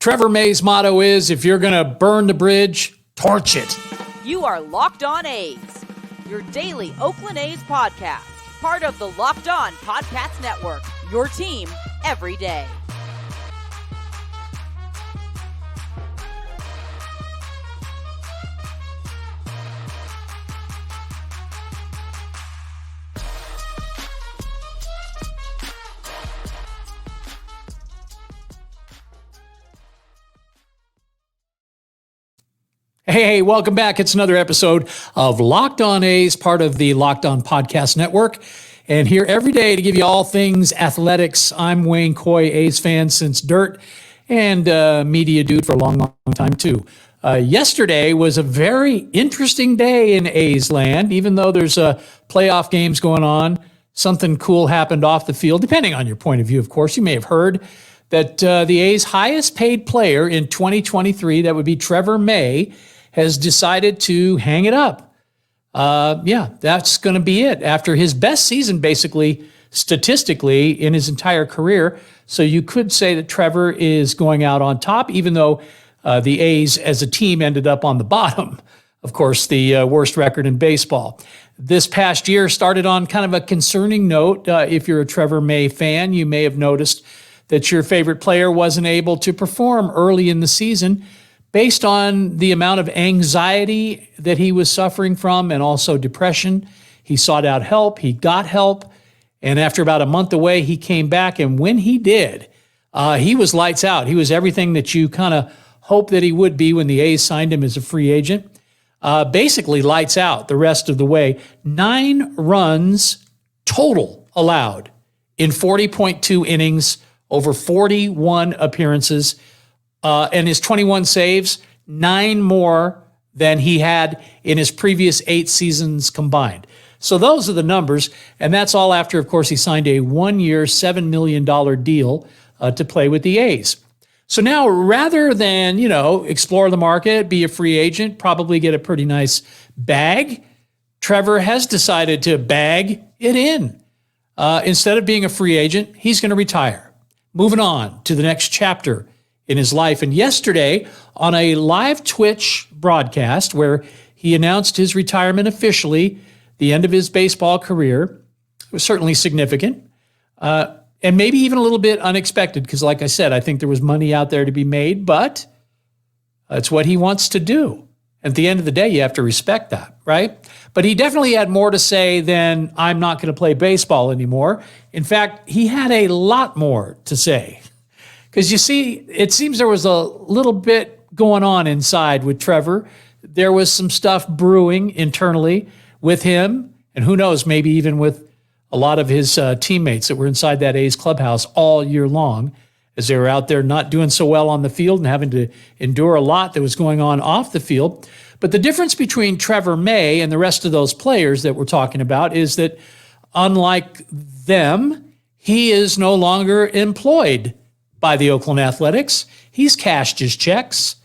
Trevor May's motto is, if you're going to burn the bridge, torch it. You are Locked On A's, your daily Oakland A's podcast, part of the Locked On Podcast Network, your team every day. Hey, welcome back. It's another episode of Locked On A's, part of the Locked On Podcast Network. And here every day to give you all things athletics. I'm Wayne Coy, A's fan since dirt, and media dude for a long time too. Yesterday was a very interesting day in A's land. Even though there's playoff games going on, something cool happened off the field, depending on your point of view, of course. You may have heard that the A's highest paid player in 2023, that would be Trevor May, has decided to hang it up. That's going to be it after his best season, basically, statistically, in his entire career. So you could say that Trevor is going out on top, even though the A's as a team ended up on the bottom. Of course, the worst record in baseball. This past year started on kind of a concerning note. If you're a Trevor May fan, you may have noticed that your favorite player wasn't able to perform early in the season based on the amount of anxiety that he was suffering from and also depression. He sought out help. He got help. And after about a month away, he came back. And when he did, he was lights out. He was everything that you kind of hope that he would be when the A's signed him as a free agent. Basically lights out the rest of the way. 9 runs total allowed in 40.2 innings over 41 appearances. And his 21 saves, 9 more than he had in his previous 8 seasons combined. So those are the numbers, and that's all after, of course, he signed a 1-year, $7 million deal to play with the A's. So now, rather than, explore the market, be a free agent, probably get a pretty nice bag, Trevor has decided to bag it in. Instead of being a free agent, he's going to retire. Moving on to the next chapter in his life. And yesterday, on a live Twitch broadcast where he announced his retirement officially, the end of his baseball career, it was certainly significant, and maybe even a little bit unexpected, because like I said, I think there was money out there to be made, but it's what he wants to do. At the end of the day, you have to respect that, right? But he definitely had more to say than, I'm not going to play baseball anymore. In fact, he had a lot more to say. Because you see, it seems there was a little bit going on inside with Trevor. There was some stuff brewing internally with him, and who knows, maybe even with a lot of his teammates that were inside that A's clubhouse all year long, as they were out there not doing so well on the field and having to endure a lot that was going on off the field. But the difference between Trevor May and the rest of those players that we're talking about is that, unlike them, he is no longer employed by the Oakland Athletics. He's cashed his checks,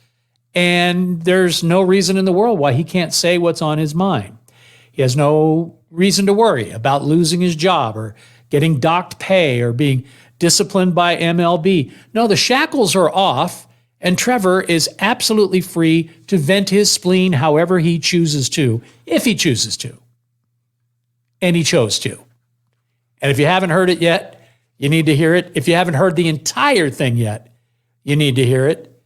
and there's no reason in the world why he can't say what's on his mind. He has no reason to worry about losing his job or getting docked pay or being disciplined by MLB. No, the shackles are off, and Trevor is absolutely free to vent his spleen however he chooses to, if he chooses to. And he chose to. And if you haven't heard it yet, you need to hear it. If you haven't heard the entire thing yet, you need to hear it.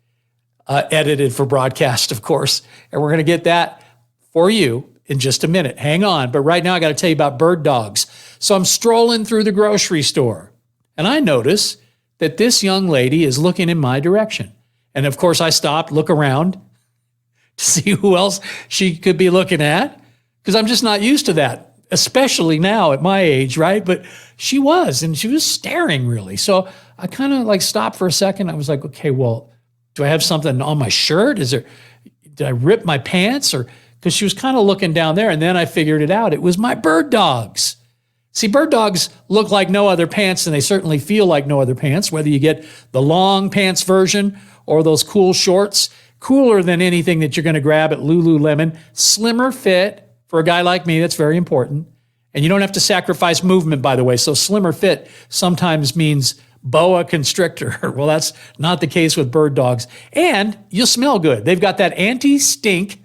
Edited for broadcast, of course. And we're going to get that for you in just a minute. Hang on. But right now, I got to tell you about bird dogs. So I'm strolling through the grocery store, and I notice that this young lady is looking in my direction. And of course, I stopped, look around to see who else she could be looking at, because I'm just not used to that, especially now at my age, right? But she was, and she was staring really. So I kind of stopped for a second. I was like, okay, well, do I have something on my shirt? Did I rip my pants? Or because she was kind of looking down there, and then I figured it out. It was my bird dogs. See, bird dogs look like no other pants, and they certainly feel like no other pants, whether you get the long pants version or those cool shorts, cooler than anything that you're going to grab at Lululemon, slimmer fit. For a guy like me, that's very important. And you don't have to sacrifice movement, by the way. So slimmer fit sometimes means boa constrictor. Well, that's not the case with bird dogs. And you smell good. They've got that anti-stink,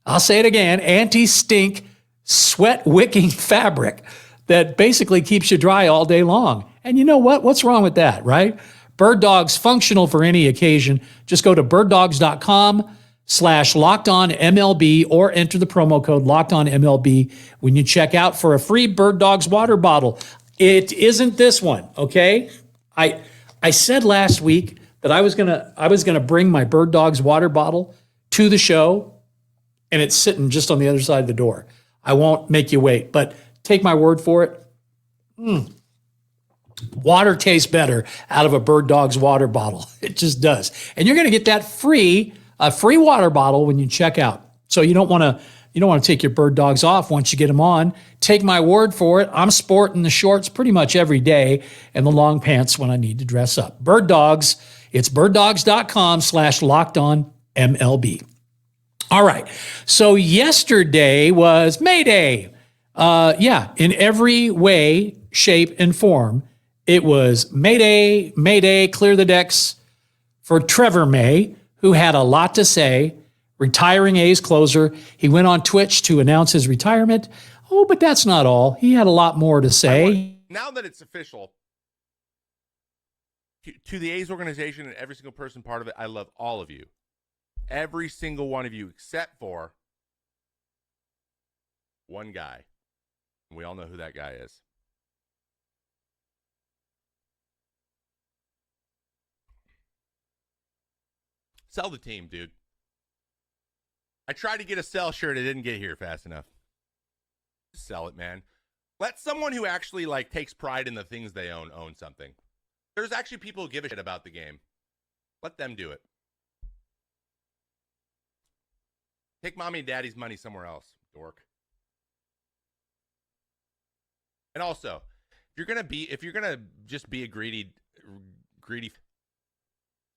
I'll say it again, anti-stink sweat wicking fabric that basically keeps you dry all day long. And you know what? What's wrong with that, right? Bird Dogs, functional for any occasion. Just go to birddogs.com/LockedOnMLB or enter the promo code LockedOnMLB when you check out for a free Bird Dogs water bottle. It isn't this one, okay? I said last week that I was gonna bring my Bird Dogs water bottle to the show, and it's sitting just on the other side of the door. I won't make you wait, but take my word for it. Water tastes better out of a Bird Dogs water bottle. It just does. And you're going to get that a free water bottle when you check out. So you don't want to take your Bird Dogs off once you get them on. Take my word for it. I'm sporting the shorts pretty much every day and the long pants when I need to dress up. Bird Dogs, it's birddogs.com/LockedOnMLB. All right. So yesterday was May Day. In every way, shape, and form. It was May Day, clear the decks for Trevor May, who had a lot to say, retiring A's closer. He went on Twitch to announce his retirement. Oh, but that's not all. He had a lot more to say. Now that it's official, to the A's organization and every single person part of it, I love all of you. Every single one of you except for one guy. We all know who that guy is. Sell the team, dude. I tried to get a sell shirt. It didn't get here fast enough. Sell it, man. Let someone who actually takes pride in the things they own something. There's actually people who give a shit about the game. Let them do it. Take mommy and daddy's money somewhere else, dork. And also, if you're gonna just be a greedy,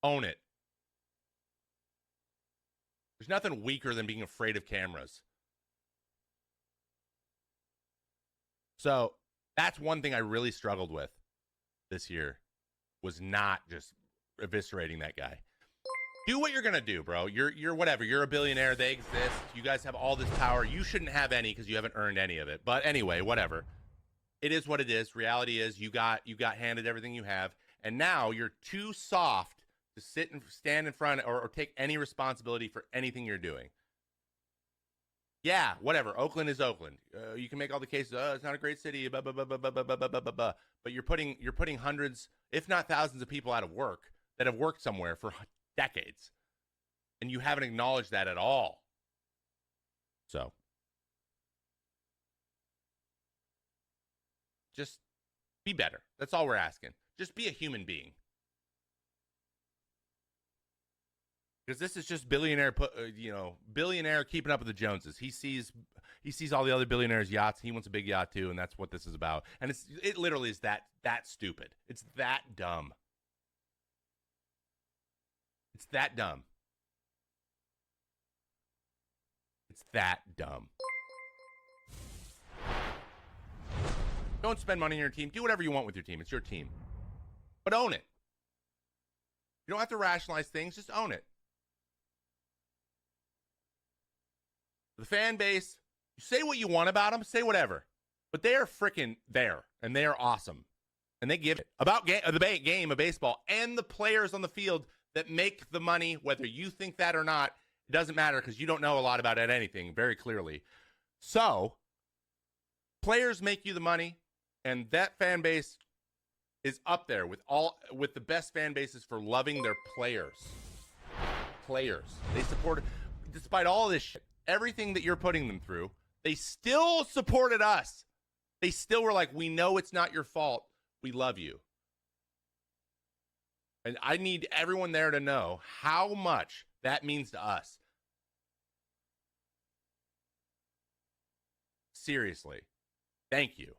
own it. There's nothing weaker than being afraid of cameras. So that's one thing I really struggled with this year, was not just eviscerating that guy. Do what you're gonna do, bro. You're whatever. You're a billionaire. They exist. You guys have all this power. You shouldn't have any because you haven't earned any of it. But anyway, whatever. It is what it is. Reality is you got handed everything you have, and now you're too soft to sit and stand in front or take any responsibility for anything you're doing. Yeah, whatever. Oakland is Oakland. You can make all the cases. Oh, it's not a great city. Blah, blah, blah, blah, blah, blah, blah, blah, blah, blah. But you're putting hundreds, if not thousands, of people out of work that have worked somewhere for decades, and you haven't acknowledged that at all. So, just be better. That's all we're asking. Just be a human being. Because this is just billionaire keeping up with the Joneses. He sees all the other billionaires' yachts. He wants a big yacht too, and that's what this is about. And it literally is that stupid. It's that dumb. It's that dumb. It's that dumb. Don't spend money on your team. Do whatever you want with your team. It's your team. But own it. You don't have to rationalize things. Just own it. The fan base, you say what you want about them, say whatever. But they are freaking there, and they are awesome. And they give it about the game of baseball and the players on the field that make the money, whether you think that or not. It doesn't matter because you don't know a lot about anything very clearly. So, players make you the money, and that fan base is up there with the best fan bases for loving their players. They support, despite all this shit, everything that you're putting them through, they still supported us. They still were like, we know it's not your fault. We love you. And I need everyone there to know how much that means to us. Seriously. Thank you.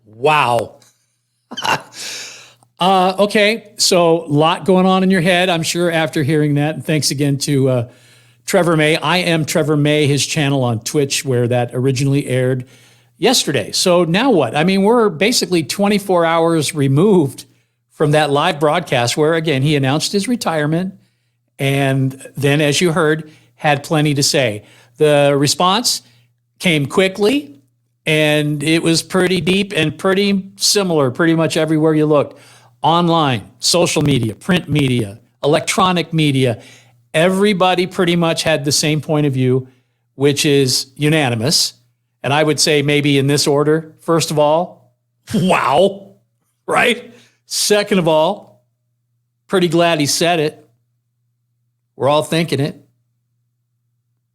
Wow. Okay, so a lot going on in your head, I'm sure, after hearing that. And thanks again to Trevor May. I am Trevor May, his channel on Twitch, where that originally aired. yesterday. So now what? I mean, we're basically 24 hours removed from that live broadcast where, again, he announced his retirement and then, as you heard, had plenty to say. The response came quickly, and it was pretty deep and pretty similar pretty much everywhere you looked. Online, social media, print media, electronic media, everybody pretty much had the same point of view, which is unanimous. And I would say maybe in this order, first of all, wow, right? Second of all, pretty glad he said it. We're all thinking it.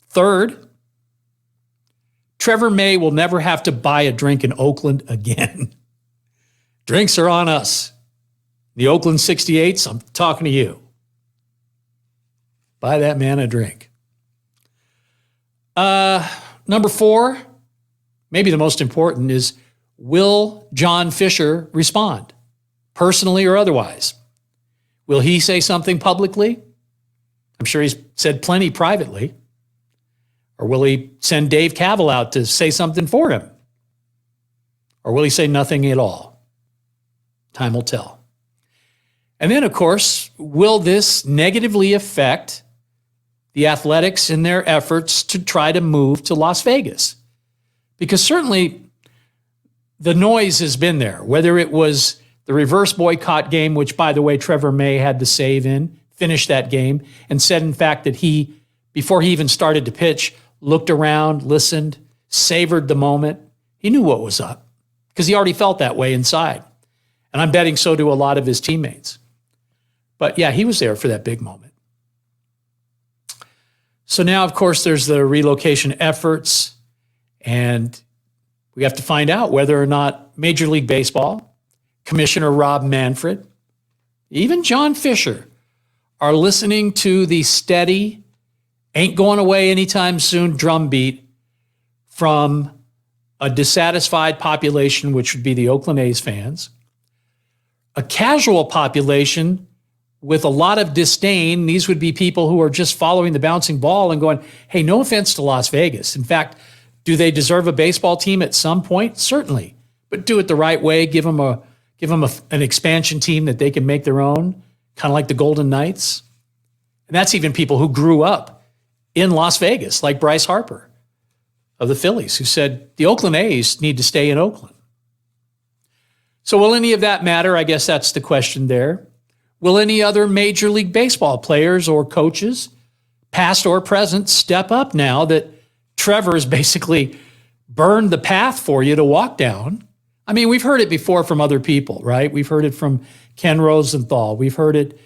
Third, Trevor May will never have to buy a drink in Oakland again. Drinks are on us. The Oakland 68s, I'm talking to you. Buy that man a drink. Number 4, maybe the most important, is will John Fisher respond, personally or otherwise? Will he say something publicly? I'm sure he's said plenty privately. Or will he send Dave Cavill out to say something for him? Or will he say nothing at all? Time will tell. And then, of course, will this negatively affect the Athletics in their efforts to try to move to Las Vegas? Because certainly the noise has been there, whether it was the reverse boycott game, which, by the way, Trevor May had the save in, finished that game, and said, in fact, that he, before he even started to pitch, looked around, listened, savored the moment. He knew what was up because he already felt that way inside. And I'm betting so do a lot of his teammates. But yeah, he was there for that big moment. So now, of course, there's the relocation efforts, and we have to find out whether or not Major League Baseball, Commissioner Rob Manfred, even John Fisher, are listening to the steady, ain't going away anytime soon drumbeat from a dissatisfied population, which would be the Oakland A's fans, a casual population with a lot of disdain. These would be people who are just following the bouncing ball and going, hey, no offense to Las Vegas. In fact, do they deserve a baseball team at some point? Certainly, but do it the right way. Give them an expansion team that they can make their own, kind of like the Golden Knights. And that's even people who grew up in Las Vegas, like Bryce Harper of the Phillies, who said the Oakland A's need to stay in Oakland. So will any of that matter? I guess that's the question there. Will any other Major League Baseball players or coaches, past or present, step up now that Trevor has basically burned the path for you to walk down? I mean, we've heard it before from other people, right? We've heard it from Ken Rosenthal. We've heard it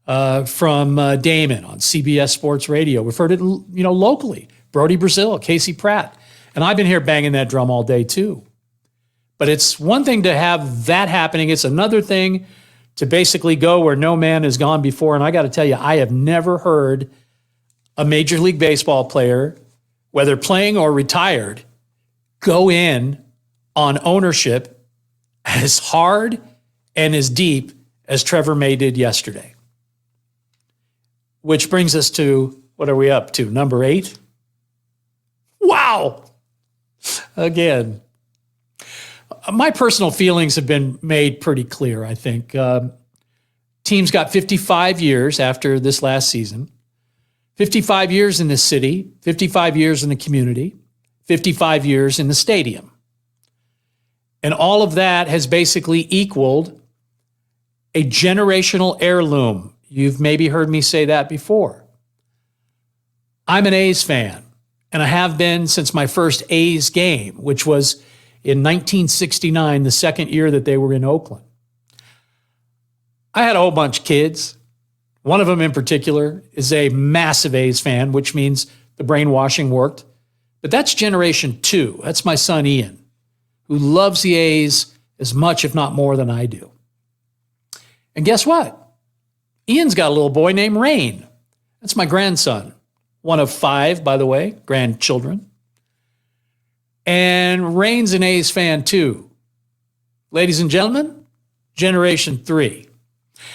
from Damon on CBS Sports Radio. We've heard it, locally. Brody Brazil, Casey Pratt. And I've been here banging that drum all day too. But it's one thing to have that happening. It's another thing to basically go where no man has gone before. And I got to tell you, I have never heard a Major League Baseball player, whether playing or retired, go in on ownership as hard and as deep as Trevor May did yesterday. Which brings us to, what are we up to? Number 8? Wow! Again. My personal feelings have been made pretty clear, I think. Teams got 55 years after this last season. 55 years in the city, 55 years in the community, 55 years in the stadium. And all of that has basically equaled a generational heirloom. You've maybe heard me say that before. I'm an A's fan, and I have been since my first A's game, which was in 1969, the second year that they were in Oakland. I had a whole bunch of kids. One of them in particular is a massive A's fan, which means the brainwashing worked. But that's generation 2. That's my son, Ian, who loves the A's as much, if not more, than I do. And guess what? Ian's got a little boy named Rain. That's my grandson. One of 5, by the way, grandchildren. And Rain's an A's fan too. Ladies and gentlemen, generation 3.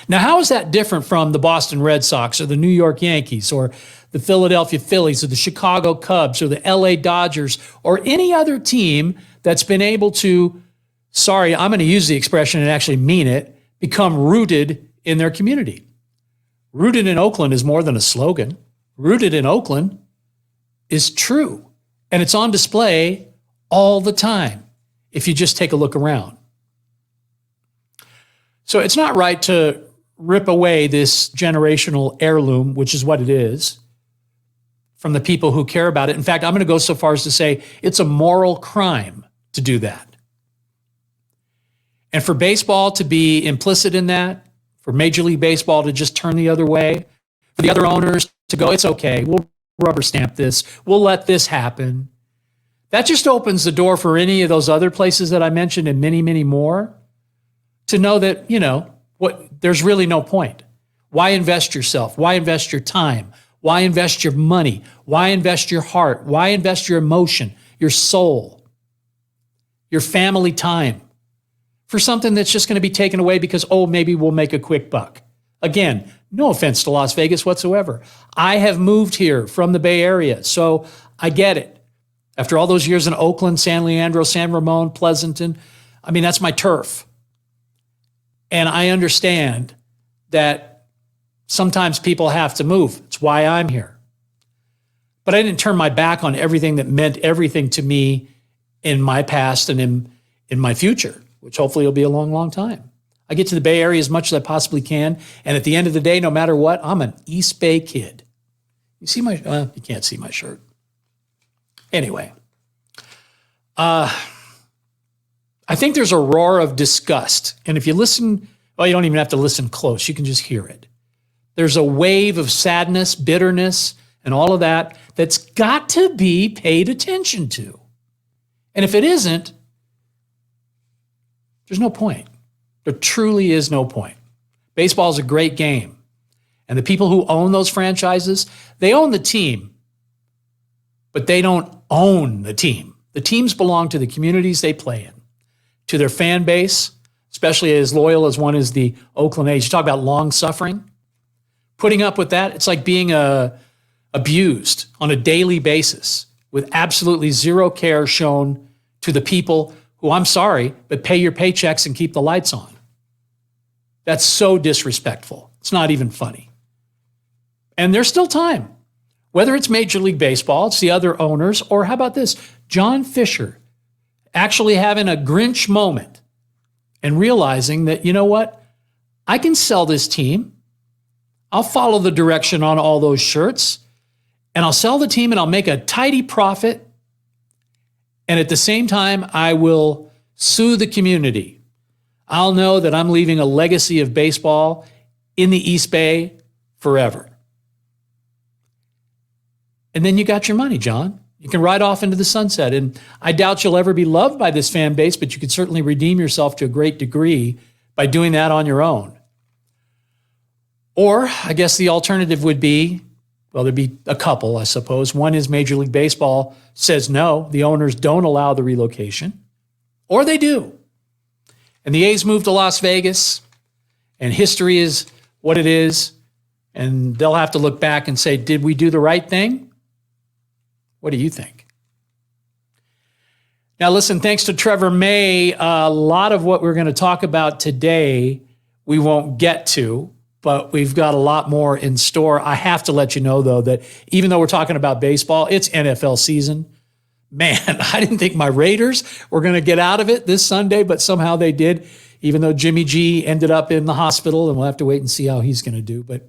Now, how is that different from the Boston Red Sox or the New York Yankees or the Philadelphia Phillies or the Chicago Cubs or the LA Dodgers or any other team that's been able to, sorry, I'm going to use the expression and actually mean it, become rooted in their community. Rooted in Oakland is more than a slogan. Rooted in Oakland is true. And it's on display all the time if you just take a look around. So it's not right to rip away this generational heirloom, which is what it is, from the people who care about it. In fact, I'm going to go so far as to say it's a moral crime to do that. And for baseball to be implicit in that, for Major League Baseball to just turn the other way, for the other owners to go, it's okay, we'll rubber stamp this, we'll let this happen. That just opens the door for any of those other places that I mentioned and many, many more to know that, there's really no point. Why invest yourself? Why invest your time? Why invest your money? Why invest your heart? Why invest your emotion, your soul, your family time for something that's just going to be taken away because, maybe we'll make a quick buck? Again, no offense to Las Vegas whatsoever. I have moved here from the Bay Area, so I get it. After all those years in Oakland, San Leandro, San Ramon, Pleasanton, that's my turf. And I understand that sometimes people have to move. It's why I'm here. But I didn't turn my back on everything that meant everything to me in my past and in my future, which hopefully will be a long, long time. I get to the Bay Area as much as I possibly can. And at the end of the day, no matter what, I'm an East Bay kid. You see you can't see my shirt. Anyway, I think there's a roar of disgust. And if you listen, you don't even have to listen close. You can just hear it. There's a wave of sadness, bitterness, and all of that that's got to be paid attention to. And if it isn't, there's no point. There truly is no point. Baseball is a great game. And the people who own those franchises, they own the team, but they don't own the team. The teams belong to the communities they play in, to their fan base, especially as loyal as one is the Oakland A's. You talk about long suffering. Putting up with that, it's like being abused on a daily basis with absolutely zero care shown to the people who, I'm sorry, but pay your paychecks and keep the lights on. That's so disrespectful. It's not even funny. And there's still time. Whether it's Major League Baseball, it's the other owners, or how about this? John Fisher actually having a Grinch moment and realizing that, you know what? I can sell this team. I'll follow the direction on all those shirts, and I'll sell the team and I'll make a tidy profit. And at the same time, I will sue the community. I'll know that I'm leaving a legacy of baseball in the East Bay forever. And then you got your money, John. You can ride off into the sunset. And I doubt you'll ever be loved by this fan base, but you could certainly redeem yourself to a great degree by doing that on your own. Or I guess the alternative would be, well, there'd be a couple, I suppose. One is Major League Baseball says no, the owners don't allow the relocation, or they do. And the A's moved to Las Vegas, and history is what it is, and they'll have to look back and say, did we do the right thing? What do you think? Now, listen, thanks to Trevor May, a lot of what we're going to talk about today we won't get to, but we've got a lot more in store. I have to let you know, though, that even though we're talking about baseball, it's NFL season. Man, I didn't think my Raiders were going to get out of it this Sunday, but somehow they did, even though Jimmy G ended up in the hospital, and we'll have to wait and see how he's going to do. But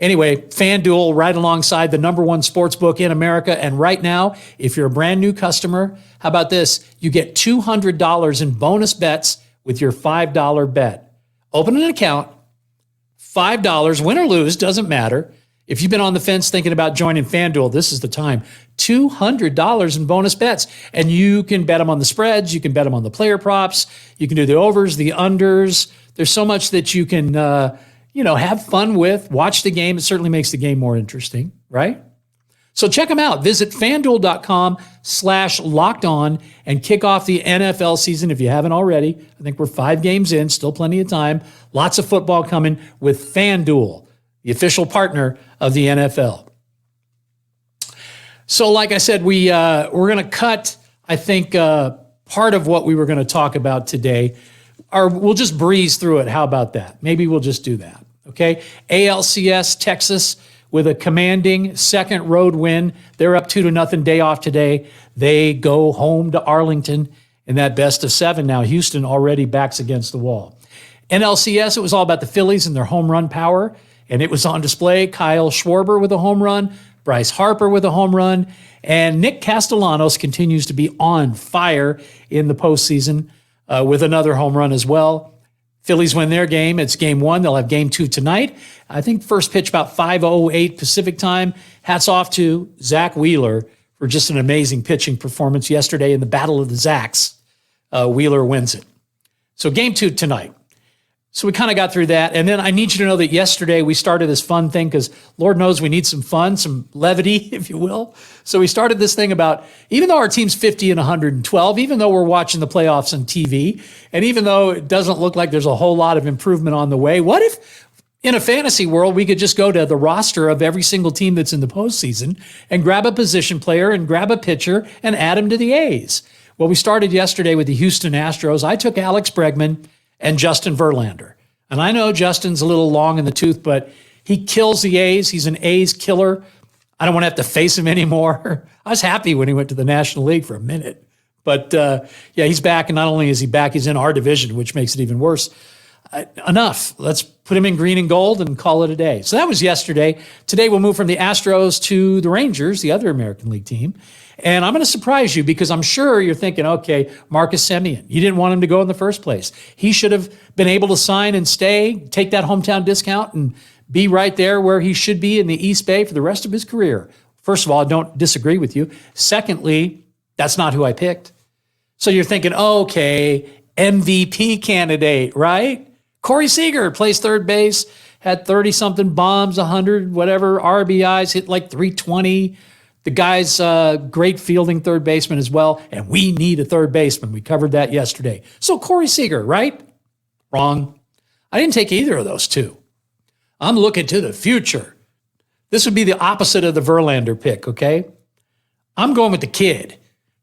anyway, FanDuel right alongside the number one sports book in America. And right now, if you're a brand new customer, how about this? You get $200 in bonus bets with your $5 bet. Open an account, $5, win or lose, doesn't matter. If you've been on the fence thinking about joining FanDuel, this is the time. $200 in bonus bets. And you can bet them on the spreads. You can bet them on the player props. You can do the overs, the unders. There's so much that you can, have fun with. Watch the game. It certainly makes the game more interesting, right? So check them out. Visit FanDuel.com/lockedon and kick off the NFL season if you haven't already. I think we're 5 games in, still plenty of time. Lots of football coming with FanDuel, the official partner of the NFL. So like I said, we're going to cut, I think, part of what we were going to talk about today. We'll just breeze through it. How about that? Maybe we'll just do that. Okay. ALCS, Texas with a commanding second road win. They're up 2-0, day off today. They go home to Arlington in that best of 7. Now Houston already backs against the wall. NLCS, it was all about the Phillies and their home run power, and it was on display. Kyle Schwarber with a home run, Bryce Harper with a home run, and Nick Castellanos continues to be on fire in the postseason with another home run as well. Phillies win their game. It's game 1. They'll have game 2 tonight. I think first pitch about 5:08 Pacific time. Hats off to Zach Wheeler for just an amazing pitching performance yesterday in the Battle of the Zacks. Wheeler wins it. So game 2 tonight. So we kind of got through that. And then I need you to know that yesterday we started this fun thing because Lord knows we need some fun, some levity, if you will. So we started this thing about, even though our team's 50 and 112, even though we're watching the playoffs on TV, and even though it doesn't look like there's a whole lot of improvement on the way, what if in a fantasy world we could just go to the roster of every single team that's in the postseason and grab a position player and grab a pitcher and add them to the A's? Well, we started yesterday with the Houston Astros. I took Alex Bregman and Justin Verlander. And I know Justin's a little long in the tooth, but he kills the A's. He's an A's killer. I don't want to have to face him anymore. I was happy when he went to the National League for a minute. But yeah, he's back. And not only is he back, he's in our division, which makes it even worse. Enough. Let's put him in green and gold and call it a day. So that was yesterday. Today we'll move from the Astros to the Rangers, the other American League team. And I'm going to surprise you because I'm sure you're thinking, okay, Marcus Semien, you didn't want him to go in the first place. He should have been able to sign and stay, take that hometown discount, and be right there where he should be in the East Bay for the rest of his career. First of all, I don't disagree with you. Secondly, that's not who I picked. So you're thinking, okay, MVP candidate, right? Corey Seager plays third base, had 30-something bombs, 100, whatever, RBIs, hit like 320. The guy's a great fielding third baseman as well, and we need a third baseman. We covered that yesterday. So Corey Seager, right? Wrong. I didn't take either of those two. I'm looking to the future. This would be the opposite of the Verlander pick, okay? I'm going with the kid.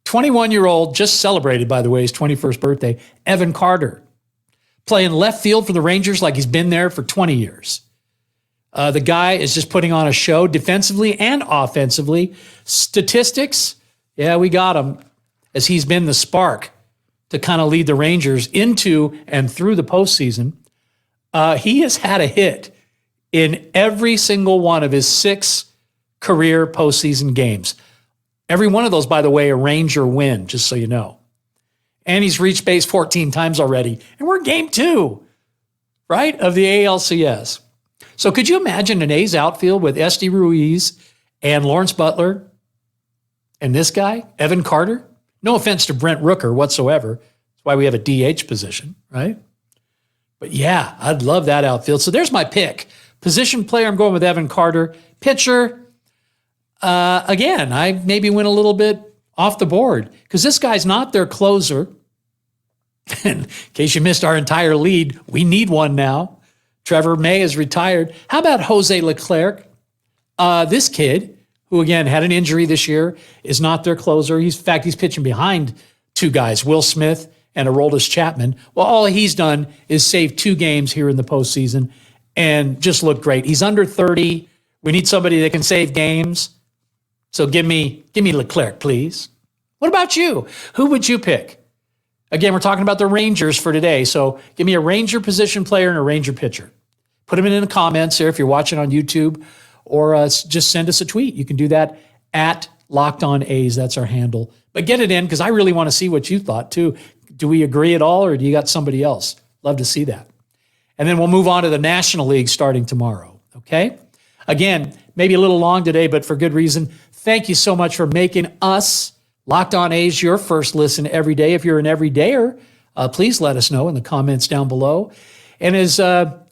21-year-old, just celebrated, by the way, his 21st birthday, Evan Carter, playing left field for the Rangers like he's been there for 20 years. The guy is just putting on a show defensively and offensively. Statistics, yeah, we got him, as he's been the spark to kind of lead the Rangers into and through the postseason. He has had a hit in every single one of his 6 career postseason games. Every one of those, by the way, a Ranger win, just so you know. And he's reached base 14 times already. And we're game 2, right, of the ALCS. So could you imagine an A's outfield with Esty Ruiz and Lawrence Butler and this guy, Evan Carter? No offense to Brent Rooker whatsoever. That's why we have a DH position, right? But yeah, I'd love that outfield. So there's my pick. Position player, I'm going with Evan Carter. Pitcher, again, I maybe went a little bit off the board because this guy's not their closer. And in case you missed our entire lead, we need one now. Trevor May is retired. How about Jose Leclerc? This kid, who again had an injury this year, is not their closer. In fact, he's pitching behind 2 guys, Will Smith and Aroldis Chapman. Well, all he's done is save 2 games here in the postseason and just look great. He's under 30. We need somebody that can save games. So give me Leclerc, please. What about you? Who would you pick? Again, we're talking about the Rangers for today. So give me a Ranger position player and a Ranger pitcher. Put them in the comments here if you're watching on YouTube, or just send us a tweet. You can do that at Locked On A's. That's our handle. But get it in because I really want to see what you thought too. Do we agree at all, or do you got somebody else? Love to see that. And then we'll move on to the National League starting tomorrow, okay? Again, maybe a little long today, but for good reason. Thank you so much for making us, Locked On A's, your first listen every day. If you're an everydayer, please let us know in the comments down below. And as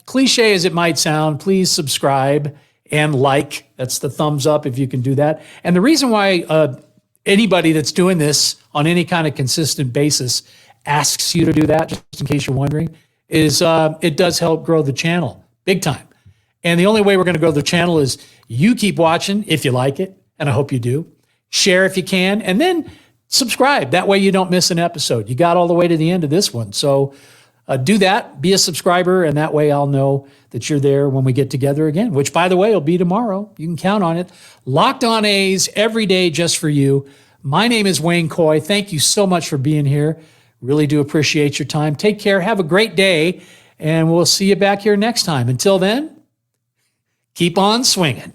cliche as it might sound, please subscribe and like. That's the thumbs up if you can do that. And the reason why anybody that's doing this on any kind of consistent basis asks you to do that, just in case you're wondering, is it does help grow the channel big time. And the only way we're going to grow the channel is you keep watching if you like it, and I hope you do. Share if you can, and then subscribe. That way you don't miss an episode. You got all the way to the end of this one. So do that. Be a subscriber, and that way I'll know that you're there when we get together again, which, by the way, will be tomorrow. You can count on it. Locked On A's every day just for you. My name is Wayne Coy. Thank you so much for being here. Really do appreciate your time. Take care. Have a great day, and we'll see you back here next time. Until then, keep on swinging.